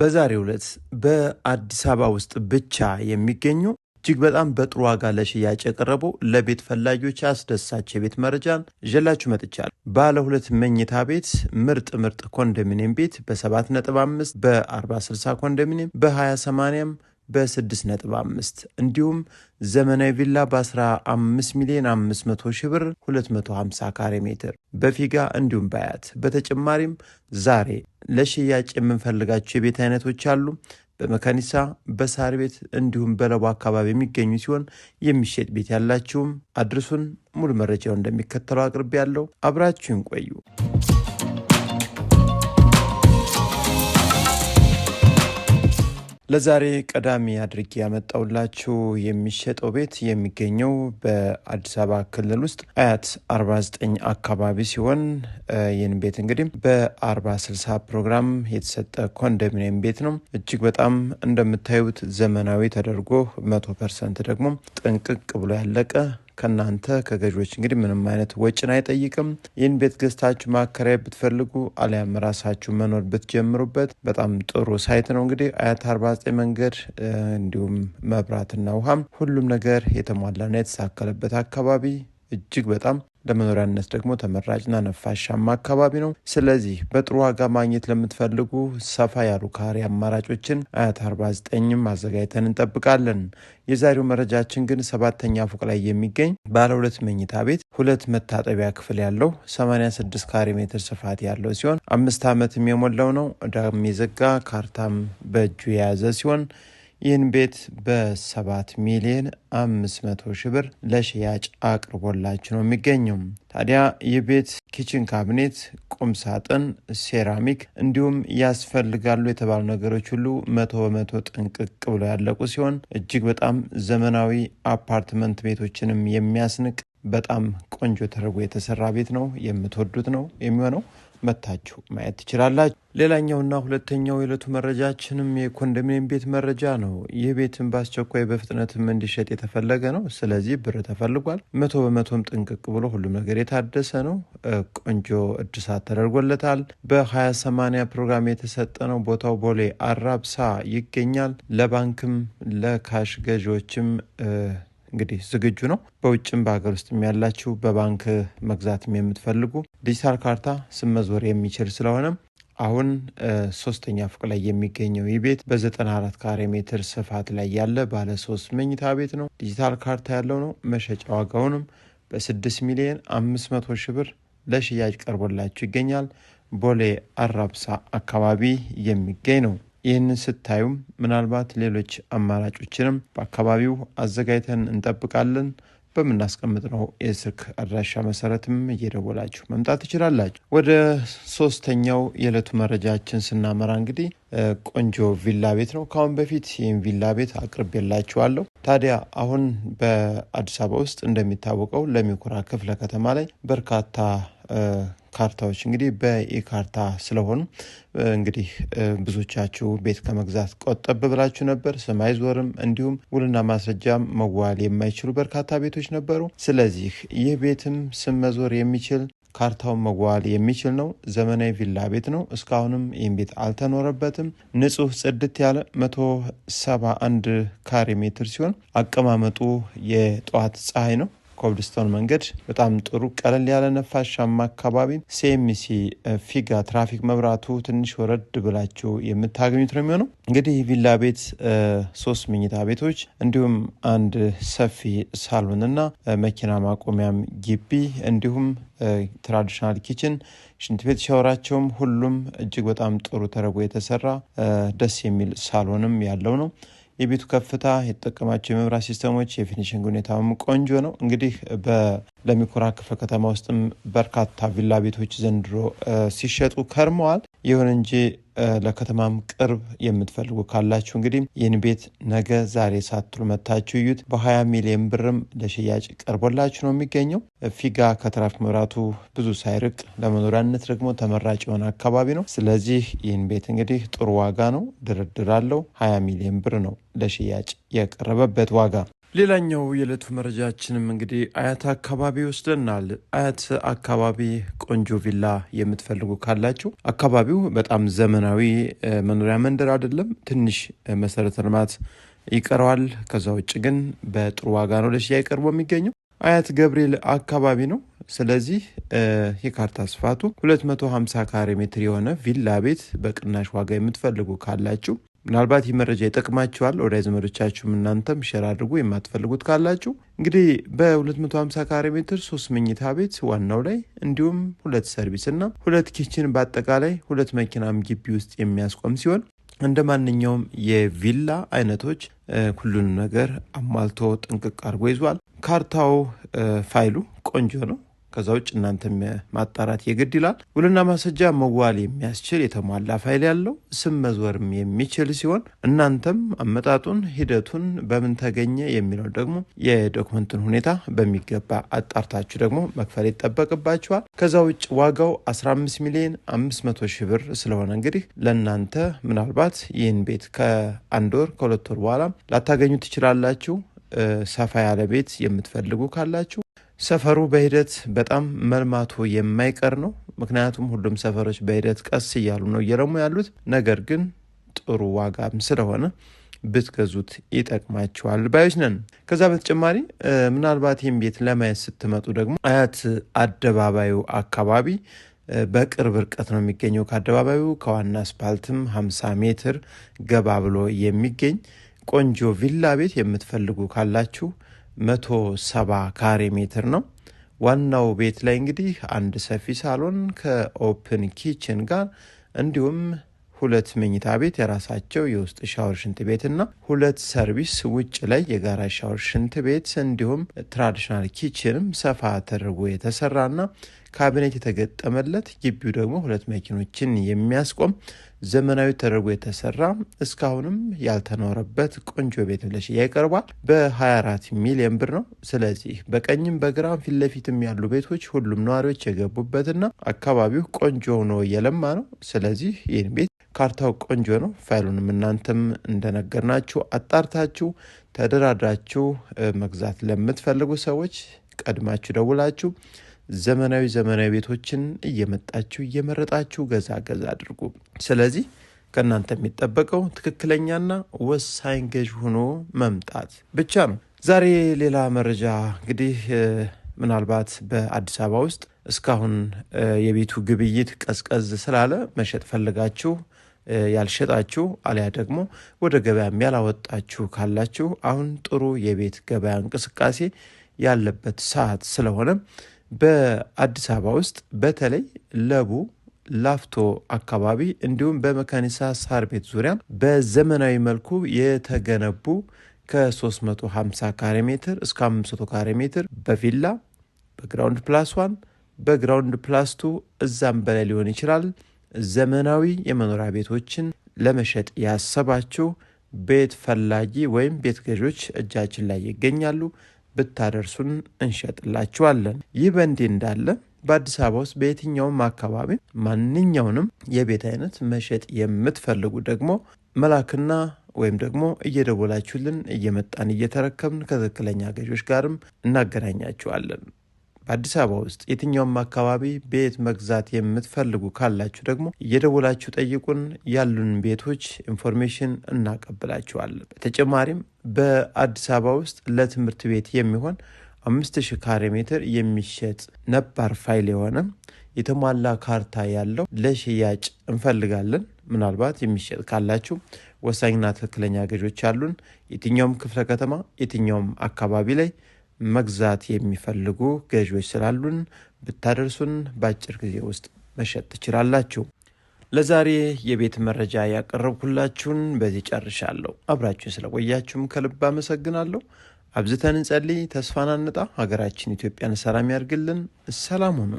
በዛሬው ዕለት በአዲስ አበባ ውስጥ ብቻ የሚገኙ እጅግ በጣም በጥሩ ዋጋ ለሽያጭ የቀረቡ ለቤት ፈላጊዎች አስደሳች የቤት መረጃን ይዤላችሁ መጥቻለሁ። ባለ 2 መኝታ ቤት ምርጥ ኮንዶሚኒየም ቤት በ7.5 በ40/60 ኮንዶሚኒየም በ20/80 በ6.5 እንዲሁም ዘመናዊ ቪላ በ15,500,000 ብር 250 ካሬ ሜትር በፊጋ እንዲሁም በአያት። በተጨማሪም ዛሬ ለሽያጭ የምንፈልጋቸው የቤት አይነቶች አሉ። በመካኒሳ በሳር ቤት እንዲሁም በለቡ አካባቢ የሚገኙ ሲሆን የሚሸጥ ቤት ያላችሁም አድርሱን። ሙሉ መረጃው እንደሚከተለው አቅርቤያለሁ። አብራችሁን ቆዩ። ለዛሬ ቀዳሚ አድርጌ ያመጣውላችሁ የሚሸጠው ቤት የሚገኘው በአዲስ አበባ ክልል ውስጥ አያት 49 አካባቢ ሲሆን ይህን ቤት እንግዲህ በ40/60 ፕሮግራም የተሰጠ ኮንዶሚኒየም ቤት ነው። እጅግ በጣም እንደምታዩት ዘመናዊ ተደርጎ 100% ደግሞ ጥንቅቅ ብሎ ያለቀ ከናንተ ከገዦች እንግዲህ ምንም አይነት ወጪን አይጠይቅም። ይህን ቤት ገዝታችሁ ማከራየት ብትፈልጉ አሊያም ራሳችሁ መኖር ብትጀምሩበት በጣም ጥሩ ሳይት ነው። እንግዲህ አያት 49 መንገድ እንዲሁም መብራትና ውሃም ሁሉም ነገር የተሟላና የተሳከለበት አካባቢ እጅግ በጣም ለመኖሪያነት ደግሞ ተመራጭና ነፋሻማ አካባቢ ነው። ስለዚህ በጥሩ ዋጋ ማግኘት ለምትፈልጉ ሰፋ ያሉ ካሬ አማራጮችን አያት 49 አዘጋጅተን እንጠብቃለን። የዛሬው መረጃችን ግን 7ኛ ፎቅ ላይ የሚገኝ ባለ 2 መኝታ ቤት 2 መታጠቢያ ክፍል ያለው 86 ካሬ ሜትር ስፋት ያለው ሲሆን 5 ዓመትም የሞላው ነው። ዕዳም የዘጋ ካርታም በእጁ የያዘ ሲሆን ይህን ቤት በ7,500,000 ብር ለሽያጭ አቅርቦላችሁ ነው የሚገኘው። ታዲያ ይህ ቤት ኪችን ካቢኔት፣ ቁም ሳጥን፣ ሴራሚክ እንዲሁም ያስፈልጋሉ የተባሉ ነገሮች ሁሉ 100% ጥንቅቅ ብሎ ያለቁ ሲሆን እጅግ በጣም ዘመናዊ አፓርትመንት ቤቶችንም የሚያስንቅ በጣም ቆንጆ ተደርጎ የተሰራ ቤት ነው። የምትወዱት ነው የሚሆነው። መታችሁ ማየት ትችላላችሁ። ሌላኛውና ሁለተኛው የዕለቱ መረጃችንም የኮንዶሚኒየም ቤት መረጃ ነው። ይህ ቤትም በአስቸኳይ በፍጥነትም እንዲሸጥ የተፈለገ ነው። ስለዚህ ብር ተፈልጓል። 100% ጥንቅቅ ብሎ ሁሉም ነገር የታደሰ ነው። ቆንጆ እድሳት ተደርጎለታል። በ20/80 ፕሮግራም የተሰጠ ነው። ቦታው ቦሌ አራብሳ ይገኛል። ለባንክም ለካሽ ገዢዎችም እንግዲህ ዝግጁ ነው። በውጭም በሀገር ውስጥም ያላችሁ በባንክ መግዛትም የምትፈልጉ ዲጂታል ካርታ ስመዞር የሚችል ስለሆነ አሁን 3ኛ ፎቅ ላይ የሚገኘው ይህ ቤት በ94 ካሬ ሜትር ስፋት ላይ ያለ ባለ 3 መኝታ ቤት ነው። ዲጂታል ካርታ ያለው ነው። መሸጫ ዋጋውንም በ6,500,000 ብር ለሽያጭ ቀርቦላችሁ ይገኛል። ቦሌ አራብሳ አካባቢ የሚገኝ ነው። ይህንን ስታዩም ምናልባት ሌሎች አማራጮችንም በአካባቢው አዘጋጅተን እንጠብቃለን። በምናስቀምጥ ነው የስልክ አድራሻ መሰረትም እየደወላችሁ መምጣት ትችላላችሁ። ወደ 3ኛው የዕለቱ መረጃችን ስናመራ እንግዲህ ቆንጆ ቪላ ቤት ነው። ከአሁን በፊት ይህን ቪላ ቤት አቅርቤላችኋለሁ። ታዲያ አሁን በአዲስ አበባ ውስጥ እንደሚታወቀው ለሚኩራ ክፍለ ከተማ ላይ በርካታ ካርታዎች እንግዲህ በኢካርታ ስለሆኑ እንግዲህ ብዙዎቻችሁ ቤት ከመግዛት ቆጠብ ብላችሁ ነበር። ሰማይ ዞርም እንዲሁም ውልና ማስረጃም መዋል የማይችሉ በርካታ ቤቶች ነበሩ። ስለዚህ ይህ ቤትም ስም መዞር የሚችል ካርታውን መዋል የሚችል ነው። ዘመናዊ ቪላ ቤት ነው። እስካሁንም ይህን ቤት አልተኖረበትም። ንጹህ ጽድት ያለ 171 ካሬ ሜትር ሲሆን አቀማመጡ የጠዋት ፀሐይ ነው። ኮብልስቶን መንገድ በጣም ጥሩ ቀለል ያለ ነፋሻማ አካባቢ ሲኤምሲ ፊጋ ትራፊክ መብራቱ ትንሽ ወረድ ብላችሁ የምታገኙት ነው የሚሆነው። እንግዲህ ቪላ ቤት 3 መኝታ ቤቶች እንዲሁም አንድ ሰፊ ሳሎንና መኪና ማቆሚያም ግቢ እንዲሁም ትራዲሽናል ኪችን፣ ሽንት ቤት፣ ሻወራቸውም ሁሉም እጅግ በጣም ጥሩ ተደርጎ የተሰራ ደስ የሚል ሳሎንም ያለው ነው። የቤቱ ከፍታ፣ የተጠቀማቸው የመብራት ሲስተሞች፣ የፊኒሽንግ ሁኔታውም ቆንጆ ነው። እንግዲህ ለሚኩራ ክፍለ ከተማ ውስጥም በርካታ ቪላ ቤቶች ዘንድሮ ሲሸጡ ከርመዋል። ይሁን እንጂ ለከተማም ቅርብ የምትፈልጉ ካላችሁ እንግዲህ ይህን ቤት ነገ ዛሬ ሳትሉ መታችሁ እዩት። በ20 ሚሊዮን ብርም ለሽያጭ ቀርቦላችሁ ነው የሚገኘው። ፊጋ ከትራፊክ መብራቱ ብዙ ሳይርቅ ለመኖሪያነት ደግሞ ተመራጭ የሆነ አካባቢ ነው። ስለዚህ ይህን ቤት እንግዲህ ጥሩ ዋጋ ነው፣ ድርድር አለው። 20 ሚሊዮን ብር ነው ለሽያጭ የቀረበበት ዋጋ። ሌላኛው የዕለቱ መረጃችንም እንግዲህ አያት አካባቢ ወስደናል። አያት አካባቢ ቆንጆ ቪላ የምትፈልጉ ካላችሁ አካባቢው በጣም ዘመናዊ መኖሪያ መንደር አይደለም፣ ትንሽ መሰረተ ልማት ይቀረዋል። ከዛ ውጭ ግን በጥሩ ዋጋ ነው ለሽያጭ ቀርቦ የሚገኘው። አያት ገብርኤል አካባቢ ነው። ስለዚህ የካርታ ስፋቱ 250 ካሬ ሜትር የሆነ ቪላ ቤት በቅናሽ ዋጋ የምትፈልጉ ካላችሁ ምናልባት ይህ መረጃ ይጠቅማችኋል። ወዳጅ ዘመዶቻችሁም እናንተም ሼር አድርጉ። የማትፈልጉት ካላችሁ እንግዲህ በ250 ካሬ ሜትር 3 መኝታ ቤት ዋናው ላይ እንዲሁም 2 ሰርቪስ እና 2 ኪችን በአጠቃላይ 2 መኪናም ግቢ ውስጥ የሚያስቆም ሲሆን እንደ ማንኛውም የቪላ አይነቶች ሁሉንም ነገር አሟልቶ ጥንቅቅ አድርጎ ይዟል። ካርታው ፋይሉ ቆንጆ ነው። ከዛ ውጭ እናንተም ማጣራት የግድ ይላል። ውልና ማስረጃ መዋል የሚያስችል የተሟላ ፋይል ያለው ስም መዝወርም የሚችል ሲሆን እናንተም አመጣጡን ሂደቱን በምን ተገኘ የሚለው ደግሞ የዶክመንቱን ሁኔታ በሚገባ አጣርታችሁ ደግሞ መክፈል ይጠበቅባችኋል። ከዛ ውጭ ዋጋው 15 ሚሊዮን 500 ሺህ ብር ስለሆነ እንግዲህ ለእናንተ ምናልባት ይህን ቤት ከ1 ወር ከ2 ወር በኋላ ላታገኙ ትችላላችሁ። ሰፋ ያለ ቤት የምትፈልጉ ካላችሁ ሰፈሩ በሂደት በጣም መልማቱ የማይቀር ነው። ምክንያቱም ሁሉም ሰፈሮች በሂደት ቀስ እያሉ ነው እየለሙ ያሉት። ነገር ግን ጥሩ ዋጋም ስለሆነ ብትገዙት ይጠቅማችኋል ባዮች ነን። ከዛ በተጨማሪ ምናልባት ይህን ቤት ለማየት ስትመጡ ደግሞ አያት አደባባዩ አካባቢ በቅርብ ርቀት ነው የሚገኘው። ከአደባባዩ ከዋና አስፓልትም 50 ሜትር ገባ ብሎ የሚገኝ ቆንጆ ቪላ ቤት የምትፈልጉ ካላችሁ 170 ካሬ ሜትር ነው። ዋናው ቤት ላይ እንግዲህ አንድ ሰፊ ሳሎን ከኦፕን ኪችን ጋር እንዲሁም 2 መኝታ ቤት የራሳቸው የውስጥ ሻወር ሽንት ቤትና 2 ሰርቪስ ውጭ ላይ የጋራ ሻወር ሽንት ቤት እንዲሁም ትራዲሽናል ኪችንም ሰፋ ተደርጎ የተሰራና ካቢኔት የተገጠመለት ግቢው ደግሞ 2 መኪኖችን የሚያስቆም ዘመናዊ ተደርጎ የተሰራ እስካሁንም ያልተኖረበት ቆንጆ ቤት ለሽያጭ ይቀርባል። በ24 ሚሊዮን ብር ነው። ስለዚህ በቀኝም በግራም ፊት ለፊትም ያሉ ቤቶች ሁሉም ነዋሪዎች የገቡበትና አካባቢው ቆንጆ ሆኖ የለማ ነው። ስለዚህ ይህን ቤት ካርታው ቆንጆ ነው። ፋይሉንም እናንተም እንደነገርናችሁ አጣርታችሁ ተደራድራችሁ መግዛት ለምትፈልጉ ሰዎች ቀድማችሁ ደውላችሁ ዘመናዊ ቤቶችን እየመጣችሁ እየመረጣችሁ ገዛ አድርጉ። ስለዚህ ከእናንተ የሚጠበቀው ትክክለኛና ወሳኝ ገዥ ሆኖ መምጣት ብቻ ነው። ዛሬ ሌላ መረጃ እንግዲህ ምናልባት በአዲስ አበባ ውስጥ እስካሁን የቤቱ ግብይት ቀዝቀዝ ስላለ መሸጥ ፈልጋችሁ ያልሸጣችሁ አሊያ ደግሞ ወደ ገበያም ያላወጣችሁ ካላችሁ አሁን ጥሩ የቤት ገበያ እንቅስቃሴ ያለበት ሰዓት ስለሆነ በአዲስ አበባ ውስጥ በተለይ ለቡ ላፍቶ አካባቢ እንዲሁም በመካኒሳ ሳር ቤት ዙሪያ በዘመናዊ መልኩ የተገነቡ ከ350 ካሬ ሜትር እስከ 500 ካሬ ሜትር በቪላ በግራውንድ ፕላስ 1 በግራውንድ ፕላስ 2 እዛም በላይ ሊሆን ይችላል ዘመናዊ የመኖሪያ ቤቶችን ለመሸጥ ያሰባችሁ ቤት ፈላጊ ወይም ቤት ገዦች እጃችን ላይ ይገኛሉ። ብታደርሱን እንሸጥላችኋለን። ይህ በእንዲህ እንዳለ በአዲስ አበባ ውስጥ በየትኛውም አካባቢ ማንኛውንም የቤት አይነት መሸጥ የምትፈልጉ ደግሞ መላክና ወይም ደግሞ እየደወላችሁልን እየመጣን እየተረከብን ከትክክለኛ ገዦች ጋርም እናገናኛችኋለን። በአዲስ አበባ ውስጥ የትኛውም አካባቢ ቤት መግዛት የምትፈልጉ ካላችሁ ደግሞ እየደወላችሁ ጠይቁን። ያሉን ቤቶች ኢንፎርሜሽን እናቀብላችኋለን። በተጨማሪም በአዲስ አበባ ውስጥ ለትምህርት ቤት የሚሆን 5000 ካሬ ሜትር የሚሸጥ ነባር ፋይል የሆነ የተሟላ ካርታ ያለው ለሽያጭ እንፈልጋለን። ምናልባት የሚሸጥ ካላችሁ ወሳኝና ትክክለኛ ገዦች አሉን። የትኛውም ክፍለ ከተማ የትኛውም አካባቢ ላይ መግዛት የሚፈልጉ ገዢዎች ስላሉን ብታደርሱን በአጭር ጊዜ ውስጥ መሸጥ ትችላላችሁ። ለዛሬ የቤት መረጃ ያቀረብኩላችሁን በዚህ ጨርሻለሁ። አብራችሁ ስለቆያችሁም ከልብ አመሰግናለሁ። አብዝተን እንጸልይ፣ ተስፋን አንጣ። ሀገራችን ኢትዮጵያን ሰላም ያርግልን። ሰላም ሁኑ።